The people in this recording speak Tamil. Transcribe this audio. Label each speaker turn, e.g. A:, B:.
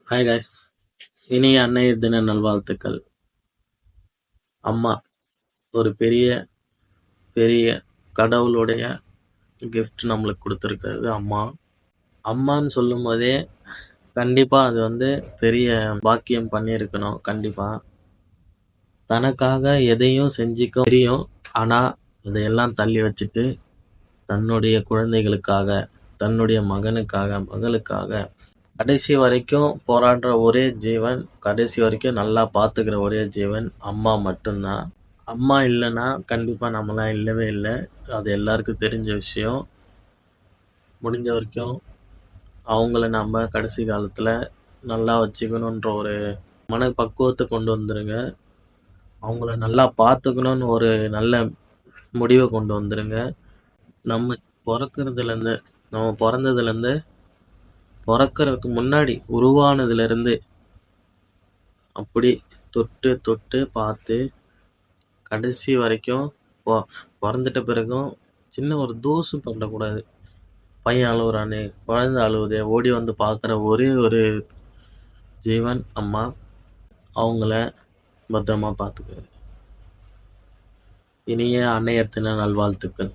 A: Hi guys. இனிய அன்னையர் தின நல்வாழ்த்துக்கள். அம்மா ஒரு பெரிய பெரிய கடவுளுடைய கிஃப்ட் நம்மளுக்கு கொடுத்துருக்கிறது அம்மா. அம்மான்னு சொல்லும் போதே கண்டிப்பா அது பெரிய பாக்கியம் பண்ணியிருக்கணும். கண்டிப்பா தனக்காக எதையும் செஞ்சிக்க தெரியும். ஆனா இதையெல்லாம் தள்ளி வச்சுட்டு தன்னுடைய குழந்தைகளுக்காக, தன்னுடைய மகனுக்காக, மகளுக்காக கடைசி வரைக்கும் போராடுற ஒரே ஜீவன், கடைசி வரைக்கும் நல்லா பார்த்துக்கிற ஒரே ஜீவன் அம்மா மட்டும்தான். அம்மா இல்லைன்னா கண்டிப்பா நம்மளாம் இல்லவே இல்லை. அது எல்லாருக்கும் தெரிஞ்ச விஷயம். முடிஞ்ச வரைக்கும் அவங்கள நம்ம கடைசி காலத்துல நல்லா வச்சுக்கணுன்ற ஒரு மனப்பக்குவத்தை கொண்டு வந்துருங்க. அவங்கள நல்லா பார்த்துக்கணும்னு ஒரு நல்ல முடிவை கொண்டு வந்துருங்க. நம்ம பிறக்கிறதுலேருந்து நம்ம பிறந்ததுலேருந்து பிறக்கிறதுக்கு முன்னாடி உருவானதுலேருந்து அப்படி தொட்டு தொட்டு பார்த்து கடைசி வரைக்கும் பிறந்துட்ட பிறகும் சின்ன ஒரு தூசு பண்ணக்கூடாது. பையன் அழுகுறானே, குழந்தை அழுவுதே, ஓடி வந்து பார்க்குற ஒரே ஒரு ஜீவன் அம்மா. அவங்கள பத்திரமா பார்த்துக்க. இனிய அன்னையர் தின நல்வாழ்த்துக்கள்.